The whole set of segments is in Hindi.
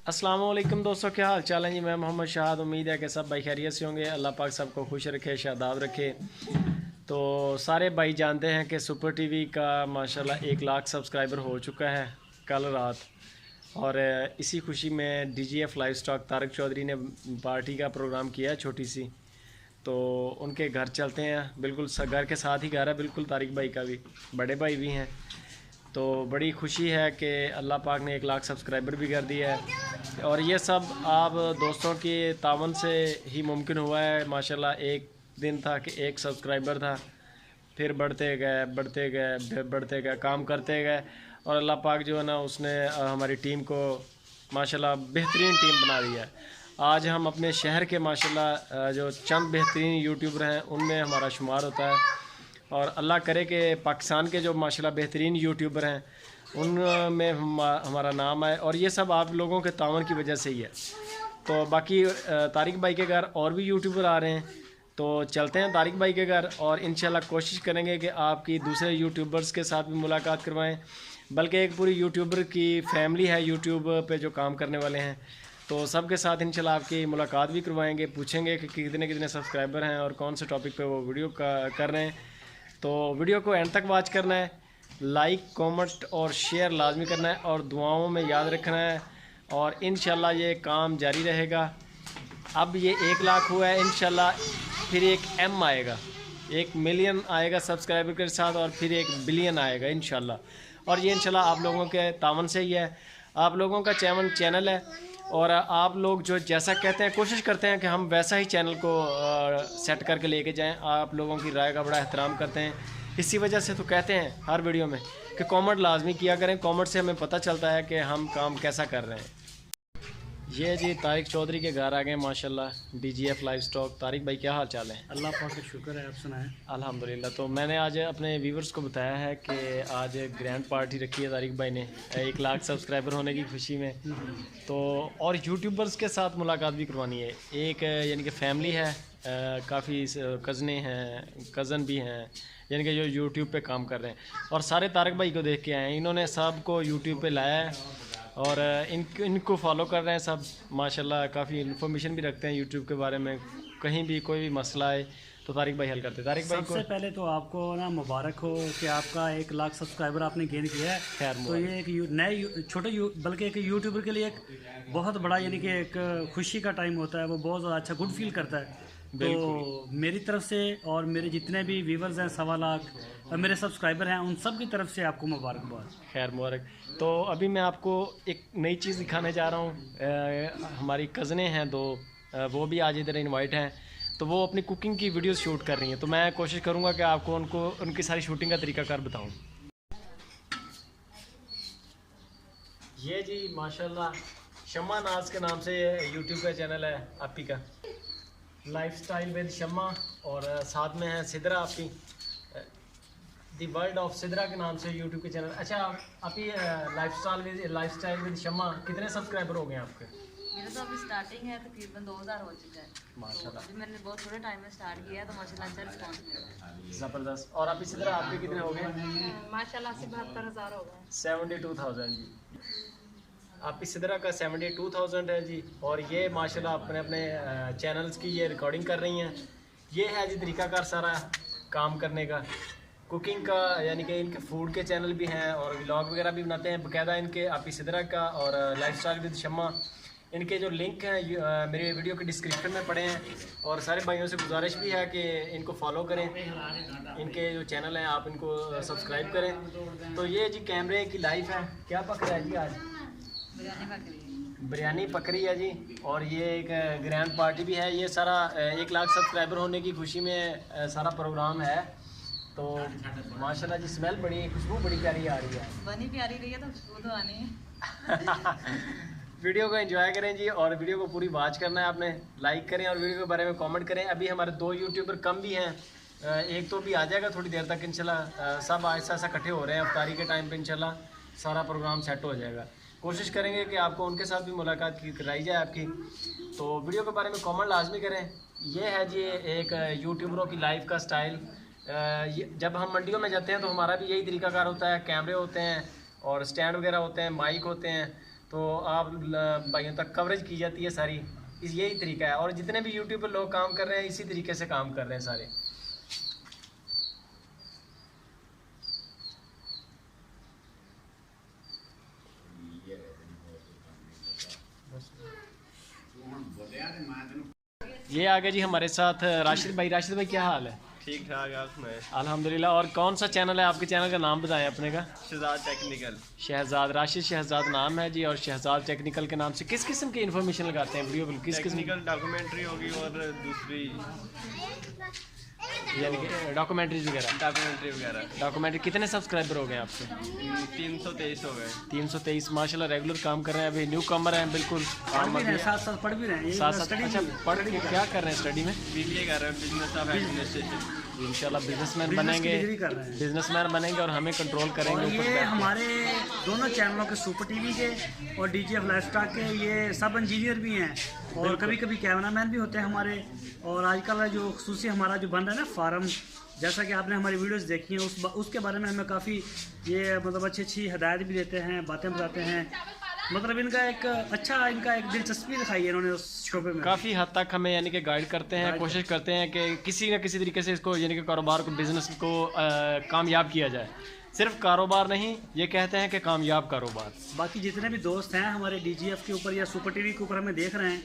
अस्सलाम वालेकुम दोस्तों, क्या हाल चाल है जी। मैं मोहम्मद शाहद। उम्मीद है कि सब भाई खैरियत से होंगे। अल्लाह पाक सबको खुश रखे, शादाब रखे। तो सारे भाई जानते हैं कि सुपर टीवी का माशाल्लाह 1 लाख सब्सक्राइबर हो चुका है कल रात। और इसी खुशी में DGF livestock Tarak Chaudhary ने पार्टी का प्रोग्राम किया है छोटी सी। तो उनके घर चलते हैं। बिल्कुल घर के साथ ही घर है, बिल्कुल तारिक भाई का भी बड़े भाई भी हैं। तो बड़ी खुशी है कि अल्लाह पाक ने 1 लाख सब्सक्राइबर भी कर दिया है। और ये सब आप दोस्तों के तावन से ही मुमकिन हुआ है। माशाल्लाह एक दिन था कि 1 सब्सक्राइबर था, फिर बढ़ते गए काम करते गए। और अल्लाह पाक जो है ना, उसने हमारी टीम को माशाल्लाह बेहतरीन टीम बना दिया है। आज हम अपने शहर के माशाल्लाह जो चंद बेहतरीन यूट्यूबर हैं उनमें हमारा शुमार होता है। और अल्लाह करे कि पाकिस्तान के जो माशाल्लाह बेहतरीन यूट्यूबर हैं उनमें हमारा नाम आए। और ये सब आप लोगों के तावन की वजह से ही है। तो बाकी तारिक भाई के घर और भी यूट्यूबर आ रहे हैं, तो चलते हैं तारिक भाई के घर। और इंशाल्लाह कोशिश करेंगे कि आपकी दूसरे यूट्यूबर्स के साथ भी मुलाकात करवाएं। बल्कि एक पूरी यूट्यूबर की फैमिली है यूट्यूब पे जो काम करने वाले हैं, तो सबके साथ इंशाल्लाह आपकी मुलाकात भी करवाएंगे। पूछेंगे कि कितने कितने सब्सक्राइबर हैं और कौन से टॉपिक पे वो वीडियो कर रहे हैं। तो वीडियो को एंड तक वॉच करना है, लाइक कमेंट और शेयर लाजमी करना है और दुआओं में याद रखना है। और इंशाल्लाह ये काम जारी रहेगा। अब ये 1 लाख हुआ है, इंशाल्लाह फिर एक M आएगा, 1 मिलियन आएगा सब्सक्राइबर के साथ, और फिर 1 बिलियन आएगा इंशाल्लाह। और ये इंशाल्लाह आप लोगों के तावन से ही है। आप लोगों का चैनल है और आप लोग जो जैसा कहते हैं कोशिश करते हैं कि हम वैसा ही चैनल को सेट करके लेके जाएं। आप लोगों की राय का बड़ा एहतराम करते हैं, इसी वजह से तो कहते हैं हर वीडियो में कि कमेंट लाजमी किया करें। कमेंट से हमें पता चलता है कि हम काम कैसा कर रहे हैं। ये जी तारिक चौधरी के घर आ गए माशाल्लाह, DGF लाइव स्टॉक। तारिक भाई क्या हाल चाल है? अल्लाह पाक का शुक्र है, आप सुनाएं। अल्हम्दुलिल्लाह। तो मैंने आज अपने व्यूवर्स को बताया है कि आज ग्रैंड पार्टी रखी है तारिक भाई ने 1 लाख सब्सक्राइबर होने की खुशी में। तो और यूट्यूबर्स के साथ मुलाकात भी करवानी है। एक यानी कि फैमिली है, काफ़ी कज़न भी हैं, यानी कि जो यूट्यूब पे काम कर रहे हैं। और सारे तारिक भाई को देख के आए हैं, इन्होंने सबको यूट्यूब पे लाया है और इनको फॉलो कर रहे हैं सब माशाल्लाह। काफ़ी इन्फॉर्मेशन भी रखते हैं यूट्यूब के बारे में। कहीं भी कोई भी मसला है तो तारिक भाई हल करते हैं। तारिक भाई सबसे पहले तो आपको ना मुबारक हो कि आपका 1 लाख सब्सक्राइबर आपने गेन किया है। खैर तो ये एक नए छोटे बल्कि एक यूट्यूबर के लिए एक बहुत बड़ा यानी कि एक खुशी का टाइम होता है। वो बहुत ज़्यादा अच्छा गुड फील करता है। तो मेरी तरफ से और मेरे जितने भी व्यूवर्स हैं 1.25 लाख और मेरे सब्सक्राइबर हैं, उन सब की तरफ से आपको मुबारकबाद। खैर मुबारक। तो अभी मैं आपको एक नई चीज़ दिखाने जा रहा हूँ। हमारी कज़नें हैं 2, वो भी आज इधर इनवाइट हैं। तो वो अपनी कुकिंग की वीडियोस शूट कर रही हैं। तो मैं कोशिश करूँगा कि आपको उनकी सारी शूटिंग का तरीकाकार बताऊँ। ये जी माशाल्लाह शम्मा नाज के नाम से यूट्यूब का चैनल है आपी का, लाइफस्टाइल विद शम्मा। और साथ में है सिदरा आपी, दी वर्ल्ड ऑफ सिदरा के नाम से यूट्यूब के चैनल। अच्छा आपी लाइफस्टाइल विद शम्मा कितने सब्सक्राइबर हो गए आपके? मेरा तो अभी स्टार्टिंग है, तकरीबन 2000 हो चुका है माशाल्लाह। तो अभी मैंने बहुत थोड़े टाइम में स्टार्ट किया है, तो माशाल्लाह अच्छा रिस्पॉन्स मिल रहा है। ज़बरदस्त। और आपी सिदरा आपके कितने हो गए? माशाल्लाह से 72,000 हो गए। 72,000 जी। आपकी सिदरा का 72,000 है जी। और ये माशाल्लाह अपने अपने चैनल्स की ये रिकॉर्डिंग कर रही हैं। ये है जी तरीकाकार सारा काम करने का, कुकिंग का, यानी कि इनके फूड के चैनल भी हैं और व्लॉग वगैरह भी बनाते हैं बाकायदा इनके। आपकी सिदरा का और लाइफस्टाइल विद शम्मा, इनके जो लिंक हैं मेरे वीडियो के डिस्क्रिप्शन में पड़े हैं। और सारे भाइयों से गुजारिश भी है कि इनको फॉलो करें, इनके जो चैनल हैं आप इनको सब्सक्राइब करें। तो ये जी कैमरे की लाइफ है। क्या पक रहा है जी आज? बिरयानी पक रही है जी। और ये एक ग्रैंड पार्टी भी है। ये सारा 1 लाख सब्सक्राइबर होने की खुशी में सारा प्रोग्राम है। तो माशाल्लाह जी स्मेल बड़ी, खुशबू बड़ी प्यारी आ रही है। बनी प्यारी रही है तो खुशबू तो आनी है। वीडियो को एंजॉय करें जी और वीडियो को पूरी वॉच करना है आपने। लाइक करें और वीडियो के बारे में कमेंट करें। अभी हमारे 2 यूट्यूबर कम भी हैं, एक तो भी आ जाएगा थोड़ी देर तक इंशाल्लाह। सब ऐसा ऐसा इकट्ठे हो रहे हैं अफ्तारी के टाइम पे, इंशाल्लाह सारा प्रोग्राम सेट हो जाएगा। कोशिश करेंगे कि आपको उनके साथ भी मुलाकात कराई जाए आपकी। तो वीडियो के बारे में कमेंट लाजमी करें। ये है जी एक यूट्यूबरों की लाइफ का स्टाइल। जब हम मंडियों में जाते हैं तो हमारा भी यही तरीकाकार होता है। कैमरे होते हैं और स्टैंड वगैरह होते हैं, माइक होते हैं। तो आप भाइयों तक कवरेज की जाती है सारी, यही तरीका है। और जितने भी यूट्यूब पर लोग काम कर रहे हैं इसी तरीके से काम कर रहे हैं सारे। ये आ गए जी हमारे साथ राशिद भाई। राशिद भाई क्या हाल है? ठीक ठाक, आप सुनाए? अल्हम्दुलिल्लाह। और कौन सा चैनल है आपके? चैनल का नाम बताएं अपने का। शहजाद टेक्निकल। शहजाद, राशिद शहजाद नाम है जी। और शहजाद टेक्निकल के नाम से किस किस्म की इन्फॉर्मेशन लगाते हैं वीडियो? किस किस्म टेक्निकल डॉक्यूमेंट्री होगी और दूसरी यानी कि डॉक्यूमेंट्रीज वगैरह? डॉक्यूमेंट्री। कितने सब्सक्राइबर हो गए आपके? 323 हो गए। 323 माशाल्लाह। रेगुलर काम कर रहे हैं, अभी न्यू कमर हैं बिल्कुल। साथ साथ पढ़ भी रहे हैं, साथ साथ अच्छा पढ़ के क्या कर रहे हैं स्टडी में? BBA कर रहे हैं, बिजनेस ऑफ एडमिनिस्ट्रेशन। इंशाल्लाह बिजनेसमैन बनेंगे, डिग्री कर रहे हैं। बिजनेसमैन बनेंगे और हमें कंट्रोल और करेंगे ऊपर ये से। हमारे दोनों चैनलों के सुपर टीवी के और DGF लाइफस्टाइल के ये सब इंजीनियर भी हैं और कभी कभी कैमरामैन भी होते हैं हमारे। और आजकल जो खुसूसी हमारा जो बन रहा है ना फार्म, जैसा कि आपने हमारी वीडियोस देखी हैं उसके बारे में हमें काफ़ी ये मतलब अच्छी अच्छी हदायत भी देते हैं, बातें बताते हैं। मतलब इनका एक दिलचस्पी दिखाई है इन्होंने उस शोबे में। काफ़ी हद तक हमें यानी कि गाइड करते हैं, कोशिश करते हैं कि किसी न किसी तरीके से इसको यानी कि कारोबार को, बिज़नेस को कामयाब किया जाए। सिर्फ कारोबार नहीं, ये कहते हैं कि कामयाब कारोबार। बाकी जितने भी दोस्त हैं हमारे DGF के ऊपर या सुपर टीवी के ऊपर हमें देख रहे हैं,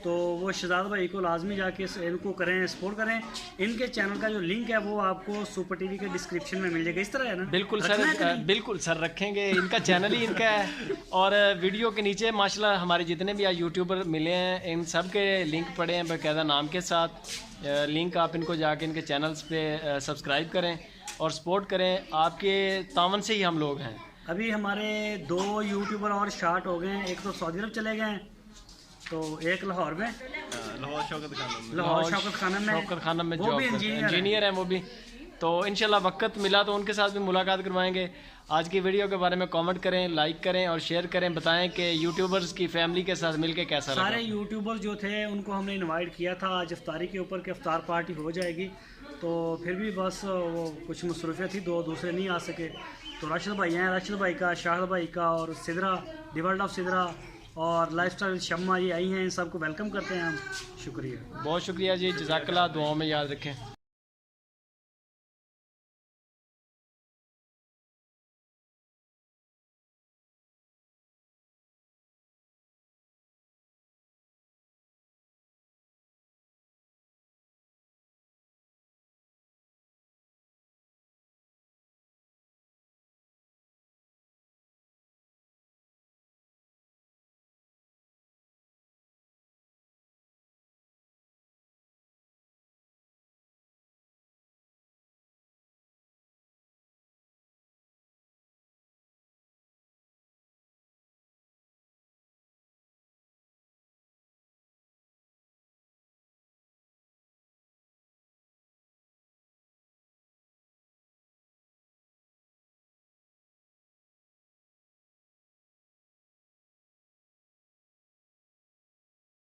तो वो शहजाद भाई को लाजमी जाके इनको करें, सपोर्ट करें। इनके चैनल का जो लिंक है वो आपको सुपर टीवी के डिस्क्रिप्शन में मिल जाएगा। इस तरह है ना? बिल्कुल सर, बिल्कुल सर रखेंगे। इनका चैनल ही इनका है। और वीडियो के नीचे माशाल्लाह हमारे जितने भी आज यूट्यूबर मिले हैं इन सब के लिंक पड़े हैं बाकायदा नाम के साथ। लिंक आप इनको जाके इनके चैनल्स पे सब्सक्राइब करें और सपोर्ट करें। आपके तावन से ही हम लोग हैं। अभी हमारे 2 यूट्यूबर और शार्ट हो गए हैं। एक तो सऊदी अरब चले गए हैं, तो एक लाहौर में, लाहौर शौकत खानम में वो भी इंजीनियर हैं वो भी। तो इंशाल्लाह वक्त मिला तो उनके साथ भी मुलाकात करवाएंगे। आज की वीडियो के बारे में कमेंट करें, लाइक करें और शेयर करें। बताएं कि यूट्यूबर्स की फैमिली के साथ मिलके कैसा लगा। सारे यूट्यूबर जो थे उनको हमने इनवाइट किया था आज इफ्तारी के ऊपर, कि इफ्तार पार्टी हो जाएगी, तो फिर भी बस वो कुछ मसरूफियत थी, 2 दूसरे नहीं आ सके। तो राशिद भाई हैं, राशिद भाई का, शाहिद भाई का और Sidra, the world of Sidra और लाइफस्टाइल शम्मा ये आई हैं। इन सबको वेलकम करते हैं हम। शुक्रिया, बहुत शुक्रिया जी। जज़ाकल्लाह। दुआओं में याद रखें।